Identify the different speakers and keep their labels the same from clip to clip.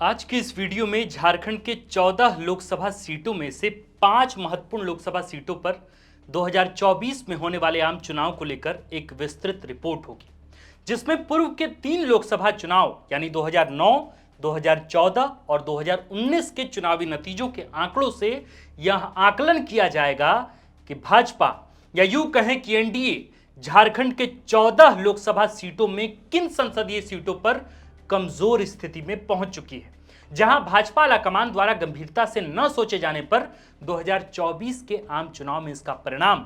Speaker 1: आज के इस वीडियो में झारखंड के 14 लोकसभा सीटों में से 5 महत्वपूर्ण लोकसभा सीटों पर 2024 में होने वाले आम चुनाव को लेकर एक विस्तृत रिपोर्ट होगी, जिसमें पूर्व के 3 लोकसभा चुनाव यानी 2009, 2014 और 2019 के चुनावी नतीजों के आंकड़ों से यह आकलन किया जाएगा कि भाजपा या यूं कहें कि एनडीए झारखंड के 14 लोकसभा सीटों में किन संसदीय सीटों पर कमजोर स्थिति में पहुंच चुकी है, जहां भाजपा आलाकमान द्वारा गंभीरता से न सोचे जाने पर 2024 के आम चुनाव में इसका परिणाम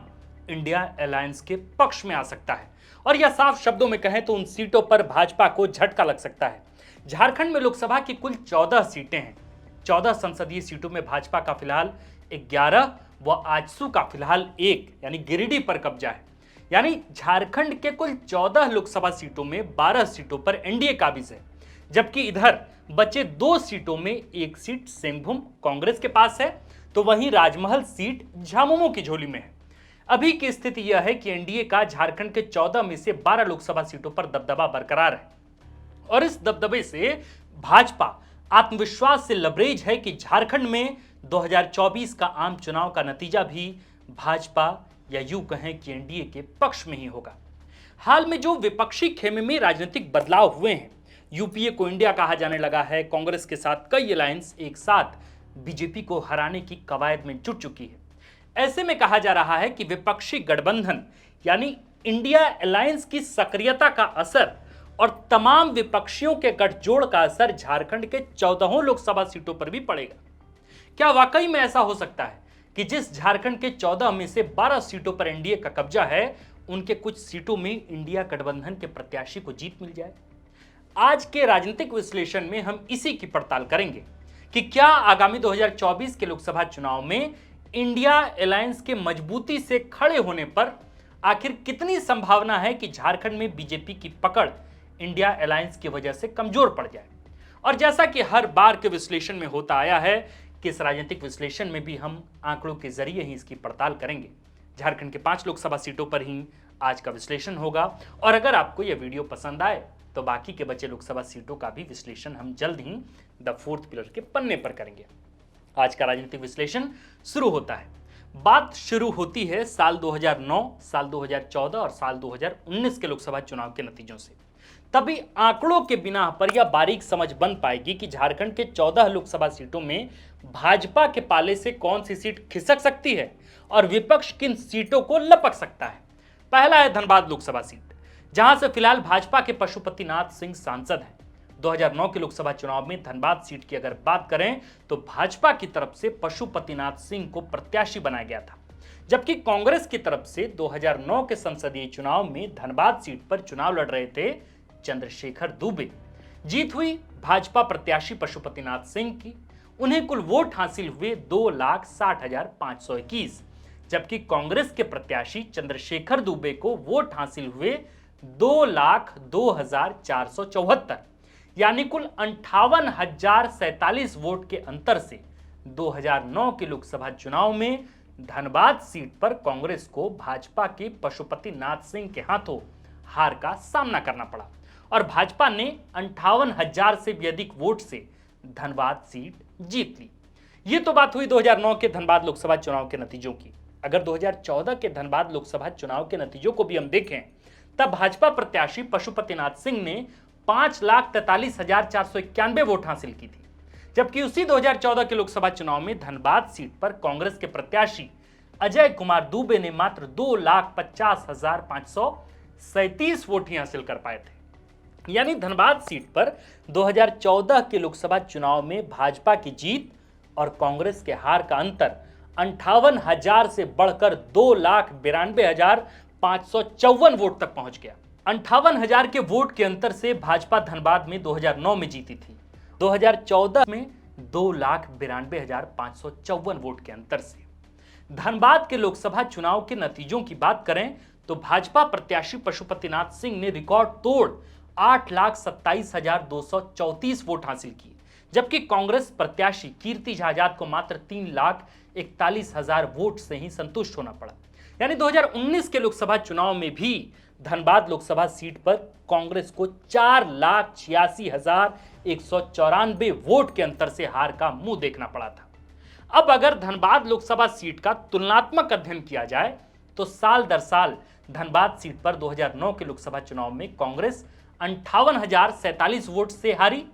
Speaker 1: इंडिया अलायंस के पक्ष में आ सकता है। और यह साफ शब्दों में कहें तो उन सीटों पर भाजपा को झटका लग सकता है। झारखंड में लोकसभा की कुल 14 सीटें हैं। 14 संसदीय सीटों में भाजपा का फिलहाल 11 व आजसू का फिलहाल 1 यानी गिरिडीह पर कब्जा है। यानी झारखंड के कुल 14 लोकसभा सीटों में 12 सीटों पर एनडीए काबिज है, जबकि इधर बचे 2 सीटों में एक सीट सिंहभूम कांग्रेस के पास है, तो वहीं राजमहल सीट झामुमो की झोली में है। अभी की स्थिति यह है कि एनडीए का झारखंड के 14 में से 12 लोकसभा सीटों पर दबदबा बरकरार है और इस दबदबे से भाजपा आत्मविश्वास से लबरेज है कि झारखंड में 2024 का आम चुनाव का नतीजा भी भाजपा या यूं कहें कि एनडीए के पक्ष में ही होगा। हाल में जो विपक्षी खेमे में राजनीतिक बदलाव हुए हैं, यूपीए को इंडिया कहा जाने लगा है, कांग्रेस के साथ कई अलायंस एक साथ बीजेपी को हराने की कवायद में जुट चुकी है। ऐसे में कहा जा रहा है कि विपक्षी गठबंधन यानी इंडिया अलायंस की सक्रियता का असर और तमाम विपक्षियों के गठजोड़ का असर झारखंड के 14 लोकसभा सीटों पर भी पड़ेगा। क्या वाकई में ऐसा हो सकता है कि जिस झारखंड के 14 में से 12 सीटों पर एनडीए का कब्जा है, उनके कुछ सीटों में इंडिया गठबंधन के प्रत्याशी को जीत मिल जाए? आज के राजनीतिक विश्लेषण में हम इसी की पड़ताल करेंगे कि क्या आगामी 2024 के लोकसभा चुनाव में इंडिया अलायंस के मजबूती से खड़े होने पर आखिर कितनी संभावना है कि झारखंड में बीजेपी की पकड़ इंडिया अलायंस की वजह से कमजोर पड़ जाए। और जैसा कि हर बार के विश्लेषण में होता आया है कि इस राजनीतिक विश्लेषण में भी हम आंकड़ों के जरिए ही इसकी पड़ताल करेंगे। झारखंड के 5 लोकसभा सीटों पर ही आज का विश्लेषण होगा और अगर आपको यह वीडियो पसंद आए तो बाकी के बचे लोकसभा सीटों का भी विश्लेषण हम जल्द ही द फोर्थ पिलर के पन्ने पर करेंगे। आज का राजनीतिक विश्लेषण शुरू होता है। बात शुरू होती है साल 2009, साल 2014 और साल 2019 के लोकसभा चुनाव के नतीजों से। तभी आंकड़ों के बिना पर यह बारीक समझ बन पाएगी कि झारखंड के 14 लोकसभा सीटों में भाजपा के पाले से कौन सी सीट खिसक सकती है और विपक्ष किन सीटों को लपक सकता है। पहला है धनबाद लोकसभा सीट, जहां से फिलहाल भाजपा के पशुपतिनाथ सिंह सांसद हैं। 2009 के लोकसभा चुनाव में धनबाद सीट की अगर बात करें तो भाजपा की तरफ से पशुपतिनाथ सिंह को प्रत्याशी बनाया गया था, जबकि कांग्रेस की तरफ से 2009 के संसदीय चुनाव में धनबाद सीट पर चुनाव लड़ रहे थे चंद्रशेखर दुबे। जीत हुई भाजपा प्रत्याशी पशुपतिनाथ सिंह की। उन्हें कुल वोट हासिल हुए 2,60,521, जबकि कांग्रेस के प्रत्याशी चंद्रशेखर दुबे को वोट हासिल हुए 2,02,474, यानी कुल 58,047 वोट के अंतर से 2009 के लोकसभा चुनाव में धनबाद सीट पर कांग्रेस को भाजपा के पशुपतिनाथ सिंह के हाथों हार का सामना करना पड़ा और भाजपा ने 58,000 से भी अधिक वोट से धनबाद सीट जीत ली। ये तो बात हुई 2009 के धनबाद लोकसभा चुनाव के नतीजों की। अगर 2014 के धनबाद लोकसभा चुनाव के नतीजों को भी हम देखें, तब भाजपा प्रत्याशी पशुपतिनाथ सिंह ने 5,43,491 वोट हासिल की थी, जबकि उसी 2014 के लोकसभा चुनाव में धनबाद सीट पर कांग्रेस के प्रत्याशी अजय कुमार दुबे ने मात्र 2,50,537 वोट ही हासिल कर पाए थे। यानी धनबाद सीट पर 2014 के लोकसभा चुनाव में भाजपा की जीत और कांग्रेस के हार का अंतर 58,000 से बढ़कर 2,92,554 वोट तक पहुंच गया। 58,000 के वोट के अंतर से भाजपा धनबाद में 2009 में जीती थी, 2014 में 2,92,554 वोट के अंतर से। धनबाद के लोकसभा चुनाव के नतीजों की बात करें तो भाजपा प्रत्याशी पशुपतिनाथ सिंह ने रिकॉर्ड तोड़ 8,27,234 वोट हासिल किए, जबकि कांग्रेस प्रत्याशी कीर्ति झा आजाद को मात्र 3,41,000 वोट से ही संतुष्ट होना पड़ा। यानी 2019 के लोकसभा चुनाव में भी धनबाद लोकसभा सीट पर कांग्रेस को 4,86,000 194 वोट के अंतर से हार का मुंह देखना पड़ा था। अब अगर धनबाद लोकसभा सीट का तुलनात्मक अध्ययन किया जाए तो साल दर साल धनबाद सीट पर 2009 के लोकसभा चुनाव में कांग्रेस 58,047 वोट से हारी।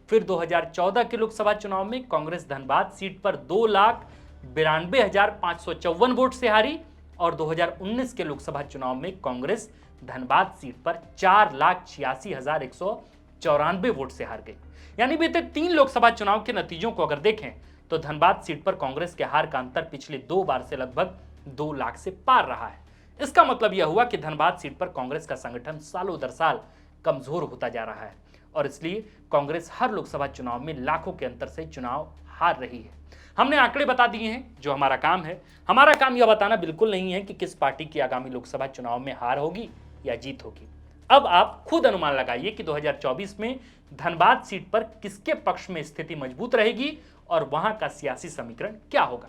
Speaker 1: फिर 2014 के लोकसभा चुनाव में कांग्रेस धनबाद सीट पर 2,92,554 वोट से हारी और 2019 के लोकसभा चुनाव में कांग्रेस धनबाद सीट पर 4,86,194 वोट से हार गई। यानी बीते 3 लोकसभा चुनाव के नतीजों को अगर देखें तो धनबाद सीट पर कांग्रेस के हार का अंतर पिछले 2 बार से लगभग 2 लाख से पार रहा है। इसका मतलब यह हुआ कि धनबाद सीट पर कांग्रेस का संगठन सालों दर साल कमजोर होता जा रहा है और इसलिए कांग्रेस हर लोकसभा चुनाव में लाखों के अंतर से चुनाव हार रही है। हमने आंकड़े बता दिए हैं, जो हमारा काम है। हमारा काम यह बताना बिल्कुल नहीं है कि किस पार्टी की आगामी लोकसभा चुनाव में हार होगी या जीत होगी। अब आप खुद अनुमान लगाइए कि 2024 में धनबाद सीट पर किसके पक्ष में स्थिति मजबूत रहेगी और वहां का सियासी समीकरण क्या होगा।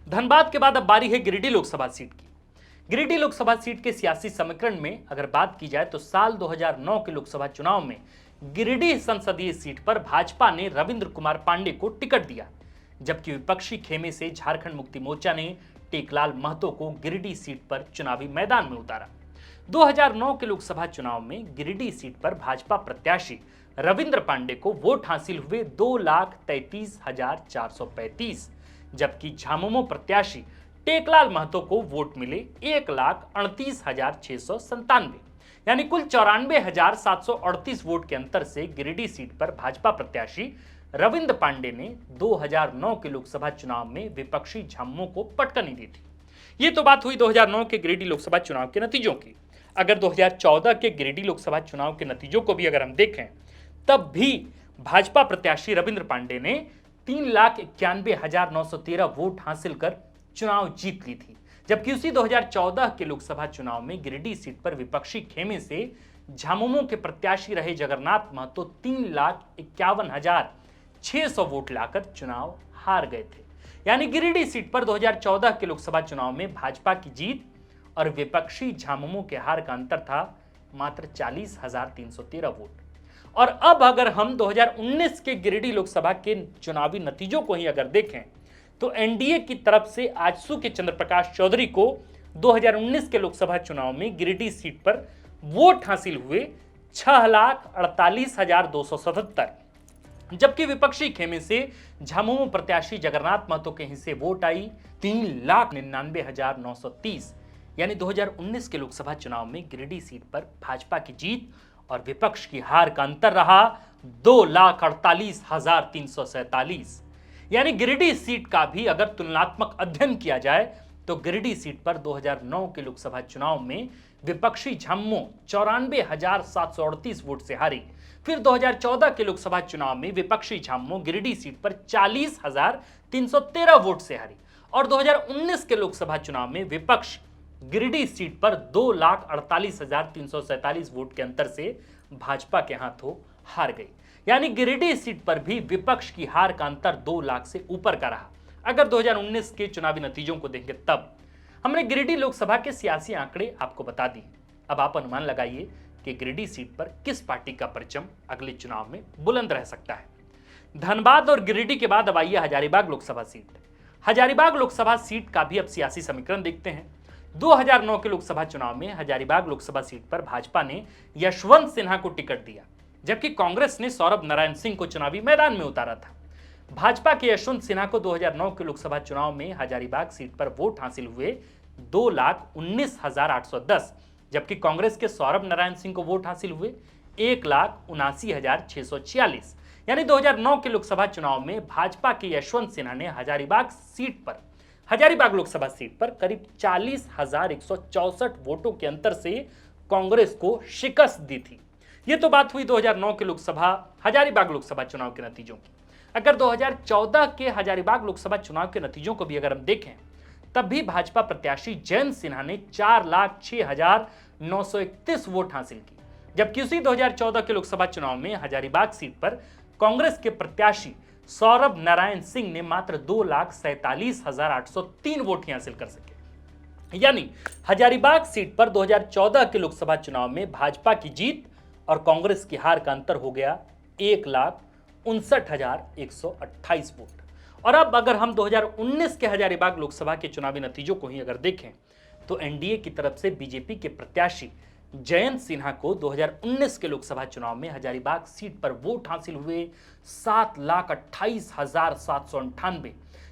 Speaker 1: धनबाद के बाद अब बारी है गिरिडीह लोकसभा सीट की। गिरिडीह लोकसभा सीट के सियासी समीकरण में अगर बात की जाए तो साल 2009 के लोकसभा चुनाव में गिरिडीह संसदीय सीट पर भाजपा ने रविंद्र कुमार पांडे को टिकट दिया, जबकि विपक्षी खेमे से झारखंड मुक्ति मोर्चा ने टेकलाल महतो को गिरिडीह सीट पर चुनावी मैदान में उतारा। 2009 के लोकसभा चुनाव में गिरिडीह सीट पर भाजपा प्रत्याशी रविंद्र पांडे को वोट हासिल हुए 2,33,435, जबकि झामुमो प्रत्याशी टेकलाल महतो को वोट मिले 1,38,697, यानी कुल 94,738 वोट के अंतर से गिरिडीह सीट पर भाजपा प्रत्याशी रविंद्र पांडे ने 2009 के लोकसभा चुनाव में विपक्षी झामुमो को पटकनी दी थी। ये तो बात हुई 2009 के गिरिडीह लोकसभा चुनाव के नतीजों की। अगर 2014 के गिरिडीह लोकसभा चुनाव के नतीजों को भी अगर हम देखें तब भी भाजपा प्रत्याशी रविंद्र पांडे ने 3,91,913 वोट हासिल कर चुनाव जीत ली थी, जबकि उसी 2014 के लोकसभा चुनाव में गिरिडीह सीट पर विपक्षी खेमे से झामुमो के प्रत्याशी रहे जगन्नाथ महतो 3,51,600 वोट लाकर चुनाव हार गए थे। यानी गिरिडीह सीट पर 2014 के लोकसभा चुनाव में भाजपा की जीत और विपक्षी झामुमो के हार का अंतर था मात्र 40,313 वोट। और अब अगर हम 2019 के गिरिडीह लोकसभा के चुनावी नतीजों को ही अगर देखें तो एनडीए की तरफ से आजसू के चंद्रप्रकाश चौधरी को 2019 के लोकसभा चुनाव में गिरिडीह सीट पर वोट हासिल हुए 6,48,277, जबकि विपक्षी खेमे से झामुमो प्रत्याशी जगन्नाथ महतो के हिस्से वोट आई 3,99,930। यानी 2019 के लोकसभा चुनाव में गिरिडीह सीट पर भाजपा की जीत और विपक्ष की हार का अंतर रहा 2,48,347। यानी गिरिडीह सीट का भी अगर तुलनात्मक अध्ययन किया जाए तो गिरिडीह सीट पर 2009 के लोकसभा चुनाव में विपक्षी झामुमो 94,738 वोट से हारी। फिर 2014 के लोकसभा चुनाव में विपक्षी झामुमो गिरिडीह सीट पर 40,313 वोट से हारी और 2019 के लोकसभा चुनाव में विपक्ष गिरिडीह सीट पर 2,48,347 वोट के अंतर से भाजपा के हाथों हार गई। यानी गिरिडीह सीट पर भी विपक्ष की हार का अंतर 2 लाख से ऊपर का रहा। अगर 2019 के चुनावी नतीजों को देखें तब हमने गिरिडीह लोकसभा के सियासी आंकड़े आपको बता दिए। अब आप अनुमान लगाइए कि गिरिडीह सीट पर किस पार्टी का परचम अगले चुनाव में बुलंद रह सकता है। धनबाद और गिरिडीह के बाद अब आइए हजारीबाग लोकसभा सीट। हजारीबाग लोकसभा सीट का भी अब सियासी समीकरण देखते हैं। 2009 के लोकसभा चुनाव में हजारीबाग लोकसभा सीट पर भाजपा ने यशवंत सिन्हा को टिकट दिया, जबकि कांग्रेस ने सौरभ नारायण सिंह को चुनावी मैदान में उतारा था। भाजपा के यशवंत सिन्हा को 2009 के लोकसभा चुनाव में हजारीबाग सीट पर वोट हासिल हुए 2,19,810, जबकि कांग्रेस के सौरभ नारायण सिंह को वोट हासिल हुए 1,79,646। यानी 2009 के लोकसभा चुनाव में भाजपा के यशवंत सिन्हा ने हजारीबाग लोकसभा सीट पर करीब 40,164 वोटों के अंतर से कांग्रेस को शिकस्त दी थी। यह तो बात हुई 2009 के हजारीबाग लोकसभा चुनाव के नतीजों की। अगर 2014 के हजारीबाग लोकसभा चुनाव के नतीजों को भी अगर हम देखें तब भी भाजपा प्रत्याशी जयंत सिन्हा ने 4,06,931 वोट हासिल की, जबकि उसी 2014 के लोकसभा चुनाव में हजारीबाग सीट पर कांग्रेस के प्रत्याशी सौरभ नारायण सिंह ने मात्र 2,47,803 वोट हासिल कर सके। यानी हजारीबाग सीट पर 2014 के लोकसभा चुनाव में भाजपा की जीत और कांग्रेस की हार का अंतर हो गया 1,59,128 वोट। और अब अगर हम 2019 के हजारीबाग लोकसभा के चुनावी नतीजों को ही अगर देखें तो एनडीए की तरफ से बीजेपी के प्रत्याशी जयंत सिन्हा को 2019 के लोकसभा चुनाव में हजारीबाग सीट पर वोट हासिल हुए 7,28,798,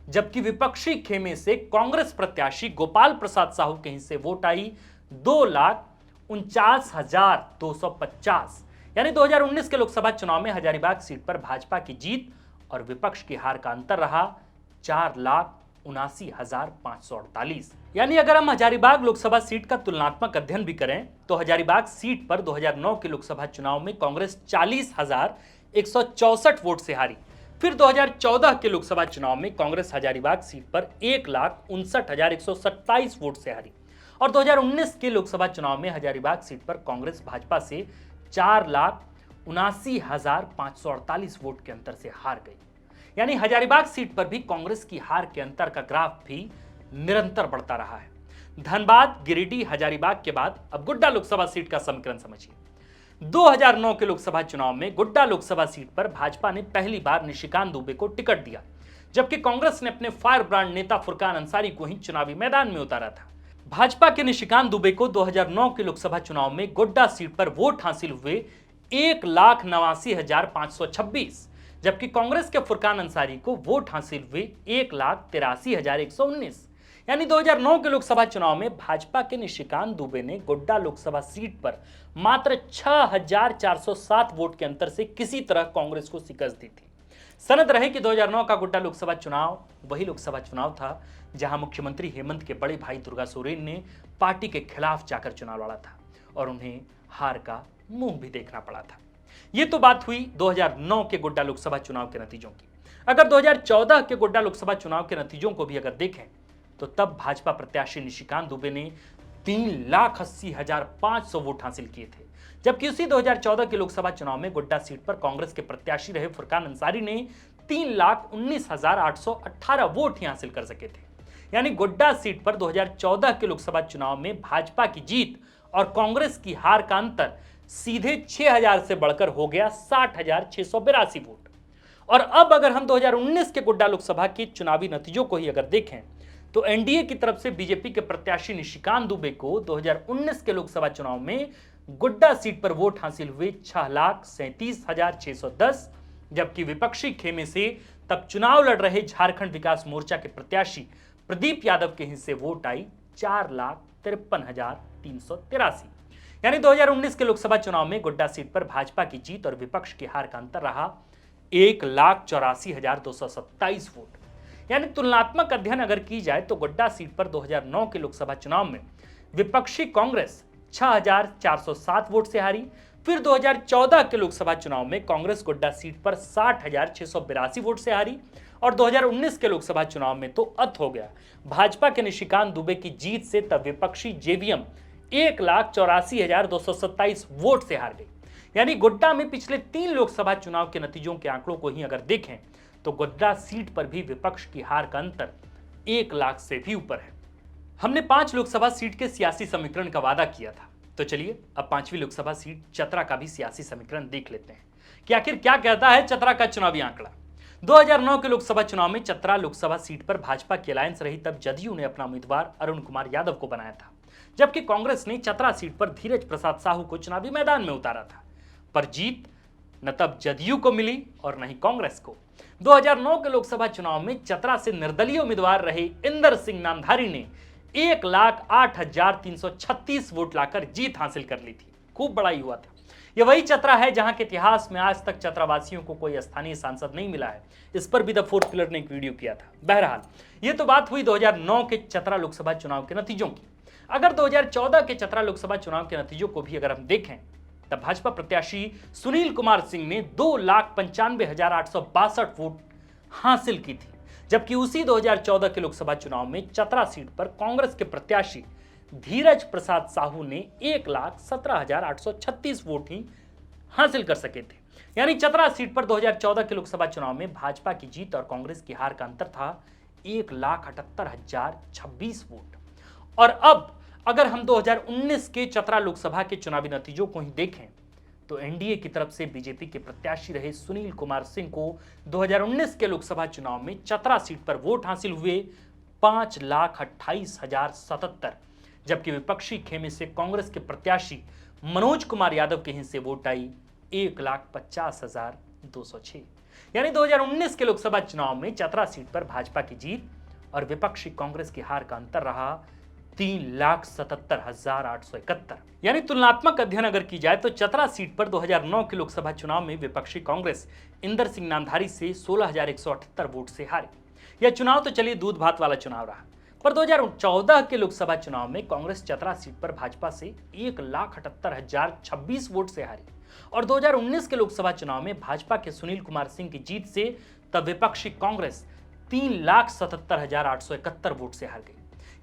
Speaker 1: जबकि विपक्षी खेमे से कांग्रेस प्रत्याशी गोपाल प्रसाद साहू के हिस्से वोट आई 2,49,250। यानी 2019 के लोकसभा चुनाव में हजारीबाग सीट पर भाजपा की जीत और विपक्ष की हार का अंतर रहा 4,79,548। यानी अगर हम हजारीबाग लोकसभा सीट का तुलनात्मक अध्ययन भी करें तो हजारीबाग सीट पर 2009 के लोकसभा चुनाव में कांग्रेस 40,164 वोट से हारी। फिर 2014 के लोकसभा चुनाव में कांग्रेस हजारीबाग सीट पर 1,59,127 वोट से हारी और 2019 के लोकसभा चुनाव में हजारीबाग सीट पर कांग्रेस भाजपा से 4,79,548 वोट के अंतर से हार गई। यानी हजारीबाग सीट पर भी कांग्रेस की हार के अंतर का ग्राफ भी निरंतर बढ़ता रहा है। धनबाद, गिरिडीह, हजारीबाग के बाद अब गोड्डा लोकसभा सीट का समीकरण समझिए। 2009 के लोकसभा चुनाव में गोड्डा लोकसभा सीट पर भाजपा ने पहली बार निशिकांत दुबे को टिकट दिया, जबकि कांग्रेस ने अपने फायर ब्रांड नेता फुरकान अंसारी को ही चुनावी मैदान में उतारा था। भाजपा के निशिकांत दुबे को 2009 के लोकसभा चुनाव में गोड्डा सीट पर वोट हासिल हुए 1,89,526, जबकि कांग्रेस के फुरकान अंसारी को वोट हासिल हुए 1,83,119। यानी 2009 के लोकसभा चुनाव में भाजपा के निशिकांत दुबे ने गोड्डा लोकसभा सीट पर मात्र 6,407 वोट के अंतर से किसी तरह कांग्रेस को शिकस्त दी थी। सनद रहे कि 2009 का गोड्डा लोकसभा चुनाव वही लोकसभा चुनाव था जहां मुख्यमंत्री हेमंत के बड़े भाई दुर्गा सोरेन ने पार्टी के खिलाफ जाकर चुनाव लड़ा था और उन्हें हार का मुंह भी देखना पड़ा था। ये तो बात हुई 2009 के गोड्डा लोकसभा चुनाव के नतीजों की। अगर 2014 के गोड्डा लोकसभा चुनाव के नतीजों को भी अगर देखें तो तब भाजपा प्रत्याशी निशिकांत दुबे ने 3,80,500 वोट हासिल किए थे, जबकि उसी 2014 के लोकसभा चुनाव में गोड्डा सीट पर कांग्रेस के प्रत्याशी रहे फुरकान अंसारी ने 3,19,818 वोट ही हासिल कर सके थे। यानी गोड्डा सीट पर 2014 के लोकसभा चुनाव में भाजपा की जीत और कांग्रेस की हार का अंतर सीधे 6,000 से बढ़कर हो गया 60,682 वोट। और अब अगर हम 2019 के गोड्डा लोकसभा के चुनावी नतीजों को ही अगर देखें तो एनडीए की तरफ से बीजेपी के प्रत्याशी निशिकांत दुबे को 2019 के लोकसभा चुनाव में गोड्डा सीट पर वोट हासिल हुए 6,37,610, जबकि विपक्षी खेमे से तब चुनाव लड़ रहे झारखंड विकास मोर्चा के प्रत्याशी प्रदीप यादव के हिस्से वोट आई 4,53,383। यानी 2019 के लोकसभा चुनाव में गोड्डा सीट पर भाजपा की जीत और विपक्ष की हार का अंतर रहा 1,84,227 वोट। यानी तुलनात्मक अध्ययन अगर की जाए तो गोड्डा सीट पर 2009 के लोकसभा चुनाव में विपक्षी कांग्रेस 6,407 वोट से हारी। फिर 2014 के लोकसभा चुनाव में कांग्रेस गोड्डा सीट पर 60,682 वोट से हारी और 2019 के लोकसभा चुनाव में तो अत हो गया भाजपा के निशिकांत दुबे की जीत से तब विपक्षी जेवीएम 1,84,227 वोट से हार गई। यानी गोड्डा में पिछले 3 लोकसभा चुनाव के नतीजों के आंकड़ों को ही अगर देखें तो गोड्डा सीट पर भी विपक्ष की हार का अंतर 1 लाख से भी ऊपर है। हमने 5 लोकसभा सीट के सियासी समीकरण का वादा किया था, तो चलिए अब 5वीं लोकसभा सीट चतरा का भी सियासी समीकरण देख लेते हैं कि आखिर क्या कहता है चतरा का चुनावी आंकड़ा। 2009 के लोकसभा चुनाव में चतरा लोकसभा सीट पर भाजपा की अलायंस रही, तब जदयू ने अपना उम्मीदवार अरुण कुमार यादव को बनाया था, जबकि कांग्रेस ने चतरा सीट पर धीरज प्रसाद साहू को चुनावी मैदान में उतारा था। पर जीत न तब जदयू को मिली और न ही कांग्रेस को। 2009 के लोकसभा चुनाव में चतरा से निर्दलीय उम्मीदवार रहे इंदर सिंह नामधारी ने 1,08,336 वोट लाकर जीत हासिल कर ली थी। खूब बड़ा ही हुआ था। यह वही चतरा है जहां के इतिहास में आज तक चतरावासियों को कोई स्थानीय सांसद नहीं मिला है। इस पर भी द फोर्थ पिलर ने एक वीडियो किया था। बहरहाल ये तो बात हुई 2009 के चतरा लोकसभा चुनाव के नतीजों की। अगर 2014 के चतरा लोकसभा चुनाव के नतीजों को भी अगर हम देखें तब भाजपा प्रत्याशी सुनील कुमार सिंह ने 2,95,862 वोट हासिल की थी, जबकि उसी 2014 के लोकसभा चुनाव में चतरा सीट पर कांग्रेस के प्रत्याशी धीरज प्रसाद साहू ने 1,17,836 वोट ही हासिल कर सके थे। यानी चतरा सीट पर 2014 के लोकसभा चुनाव में भाजपा की जीत और कांग्रेस की हार का अंतर था 1,78,026 वोट। और अब अगर हम 2019 के चतरा लोकसभा के चुनावी नतीजों को ही देखें तो एनडीए की तरफ से बीजेपी के प्रत्याशी रहे सुनील कुमार सिंह को 2019 के लोकसभा चुनाव में चतरा सीट पर वोट हासिल हुए 5,28,077, जबकि विपक्षी खेमे से कांग्रेस के प्रत्याशी मनोज कुमार यादव के हिस्से वोट आई 1,50,206। यानी 2019 के लोकसभा चुनाव में चतरा सीट पर भाजपा की जीत और विपक्षी कांग्रेस की हार का अंतर रहा 3,77,871। यानी तुलनात्मक अध्ययन अगर की जाए तो चतरा सीट पर 2009 के लोकसभा चुनाव में विपक्षी कांग्रेस इंदर सिंह नामधारी से 16,178 वोट से हारी। यह चुनाव तो चलिए दूध भात वाला चुनाव रहा, पर 2014 के लोकसभा चुनाव में कांग्रेस चतरा सीट पर भाजपा से 1,78,026 वोट से हारी और 2019 के लोकसभा चुनाव में भाजपा के सुनील कुमार सिंह की जीत से तब विपक्षी कांग्रेस 3,77,871 वोट से हार गई।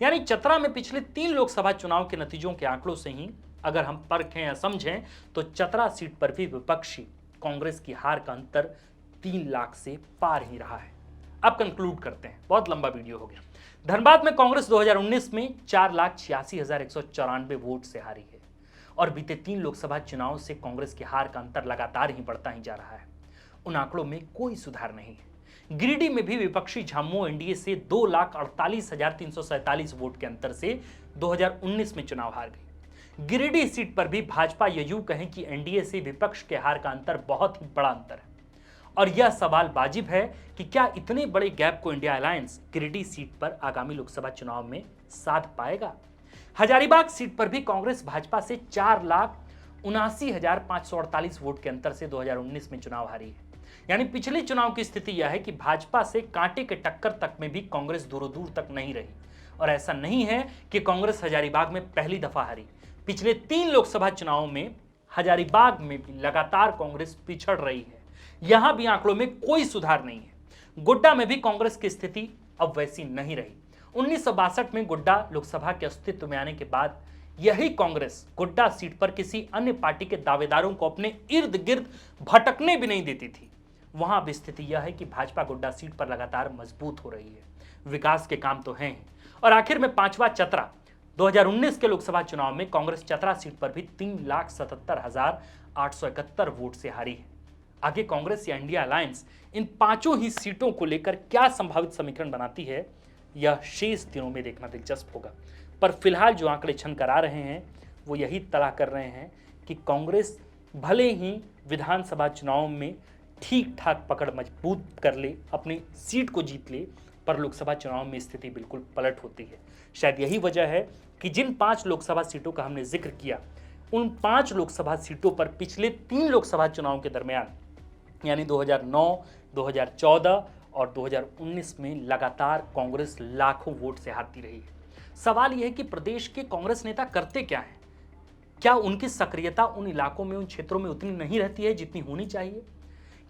Speaker 1: यानी चतरा में पिछले 3 लोकसभा चुनाव के नतीजों के आंकड़ों से ही अगर हम परखें या समझें तो चतरा सीट पर भी विपक्षी कांग्रेस की हार का अंतर 3 लाख से पार ही रहा है। अब कंक्लूड करते हैं, बहुत लंबा वीडियो हो गया। धनबाद में कांग्रेस 2019 में 4,86,194 वोट से हारी है और बीते 3 लोकसभा चुनाव से कांग्रेस की हार का अंतर लगातार ही बढ़ता ही जा रहा है। उन आंकड़ों में कोई सुधार नहीं है। गिरिडीह में भी विपक्षी झामुमो एनडीए से 2,48,347 वोट के अंतर से 2019 में चुनाव हार गई। गिरिडीह सीट पर भी भाजपा यूं कहें कि एनडीए से विपक्ष के हार का अंतर बहुत ही बड़ा अंतर है और यह सवाल वाजिब है कि क्या इतने बड़े गैप को इंडिया अलायंस गिरिडीह सीट पर आगामी लोकसभा चुनाव में साध पाएगा। हजारीबाग सीट पर भी कांग्रेस भाजपा से 4,79,548 वोट के अंतर से 2019 में चुनाव हारी है। यानी पिछले चुनाव की स्थिति यह है कि भाजपा से कांटे के टक्कर तक में भी कांग्रेस दूर दूर तक नहीं रही और ऐसा नहीं है कि कांग्रेस हजारीबाग में पहली दफा हारी। पिछले 3 लोकसभा चुनावों में हजारीबाग में भी लगातार कांग्रेस पिछड़ रही है। यहां भी आंकड़ों में कोई सुधार नहीं है। गोड्डा में भी कांग्रेस की स्थिति अब वैसी नहीं रही। 1962 में गोड्डा लोकसभा के अस्तित्व में आने के बाद यही कांग्रेस गोड्डा सीट पर किसी अन्य पार्टी के दावेदारों को अपने इर्द गिर्द भटकने भी नहीं देती थी। वहां भी स्थिति यह है कि भाजपा गोड्डा सीट पर लगातार मजबूत हो रही है। विकास के काम तो हैं ही। और आखिर में 5वां चतरा 2019 के लोकसभा चुनाव में कांग्रेस चतरा सीट पर भी 3,77,871 वोट से हारी है। आगे कांग्रेस या इंडिया अलायंस इन 5 ही सीटों को लेकर क्या संभावित समीकरण बनाती है, यह शेष दिनों में देखना दिलचस्प होगा। पर फिलहाल जो आंकड़े छन कर आ रहे हैं वो यही तला कर रहे हैं कि कांग्रेस भले ही विधानसभा चुनाव में ठीक ठाक पकड़ मजबूत कर ले, अपनी सीट को जीत ले, पर लोकसभा चुनाव में स्थिति बिल्कुल पलट होती है। शायद यही वजह है कि जिन 5 लोकसभा सीटों का हमने जिक्र किया, उन 5 लोकसभा सीटों पर पिछले 3 लोकसभा चुनाव के दरमियान यानी 2009, 2014 और 2019 में लगातार कांग्रेस लाखों वोट से हारती रही है। सवाल यह है कि प्रदेश के कांग्रेस नेता करते क्या हैं? क्या उनकी सक्रियता उन इलाकों में, उन क्षेत्रों में उतनी नहीं रहती है जितनी होनी चाहिए?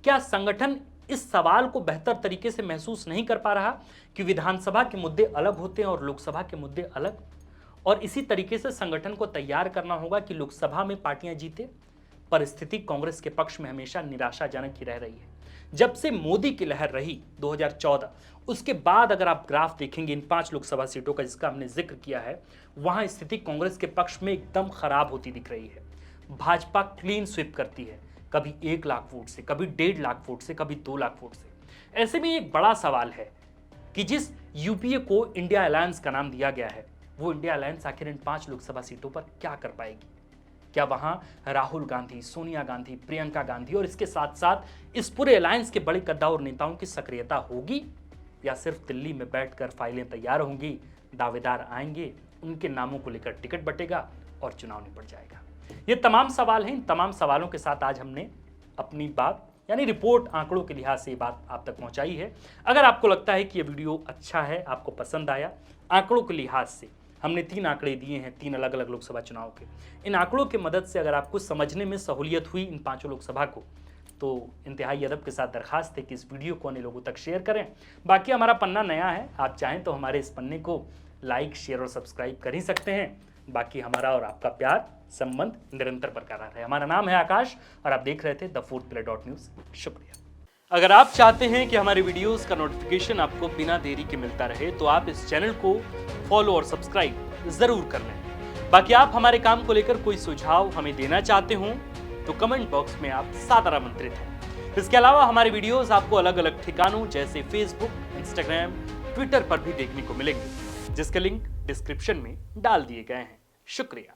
Speaker 1: क्या संगठन इस सवाल को बेहतर तरीके से महसूस नहीं कर पा रहा कि विधानसभा के मुद्दे अलग होते हैं और लोकसभा के मुद्दे अलग? और इसी तरीके से संगठन को तैयार करना होगा कि लोकसभा में पार्टियां जीते। परिस्थिति कांग्रेस के पक्ष में हमेशा निराशाजनक ही रह रही है। जब से मोदी की लहर रही 2014, उसके बाद अगर आप ग्राफ देखेंगे इन 5 लोकसभा सीटों का जिसका हमने जिक्र किया है, वहां स्थिति कांग्रेस के पक्ष में एकदम खराब होती दिख रही है। भाजपा क्लीन स्वीप करती है, कभी 1 लाख वोट से, कभी 1.5 लाख वोट से, कभी 2 लाख वोट से। ऐसे में एक बड़ा सवाल है कि जिस यूपीए को इंडिया अलायंस का नाम दिया गया है, वो इंडिया अलायंस आखिर इन 5 लोकसभा सीटों पर क्या कर पाएगी? क्या वहां राहुल गांधी, सोनिया गांधी, प्रियंका गांधी और इसके साथ साथ इस पूरे अलायंस के बड़े कद्दा और नेताओं की सक्रियता होगी, या सिर्फ दिल्ली में बैठकर फाइलें तैयार होंगी, दावेदार आएंगे, उनके नामों को लेकर टिकट बटेगा और चुनाव निपट जाएगा? ये तमाम सवाल हैं। इन तमाम सवालों के साथ आज हमने अपनी बात यानी रिपोर्ट आंकड़ों के लिहाज से बात आप तक पहुंचाई है। अगर आपको लगता है कि ये वीडियो अच्छा है, आपको पसंद आया, आंकड़ों के लिहाज से हमने 3 आंकड़े दिए हैं 3 अलग अलग लोकसभा चुनाव के, इन आंकड़ों की मदद से अगर आपको समझने में सहूलियत हुई इन 5 लोकसभा को, तो इंतहाई अदब के साथ दरखास्त है कि इस वीडियो को अन्य लोगों तक शेयर करें। बाकी हमारा पन्ना नया है, आप चाहें तो हमारे इस पन्ने को लाइक, शेयर और सब्सक्राइब कर ही सकते हैं। बाकी हमारा और आपका प्यार संबंध निरंतर बरकरार है। हमारा नाम है आकाश और आप देख रहे थे द फोर्थ पिलर .न्यूज़। शुक्रिया। अगर आप चाहते हैं कि हमारे वीडियोस का नोटिफिकेशन आपको बिना देरी के मिलता रहे, तो आप इस चैनल को फॉलो और सब्सक्राइब जरूर कर लें। बाकी आप हमारे काम को लेकर कोई सुझाव हमें देना चाहते हो तो कमेंट बॉक्स में आप सादर आमंत्रित हैं। इसके अलावा हमारे वीडियोस आपको अलग अलग ठिकानों जैसे फेसबुक, इंस्टाग्राम, ट्विटर पर भी देखने को मिलेंगे, जिसके लिंक डिस्क्रिप्शन में डाल दिए गए हैं। शुक्रिया।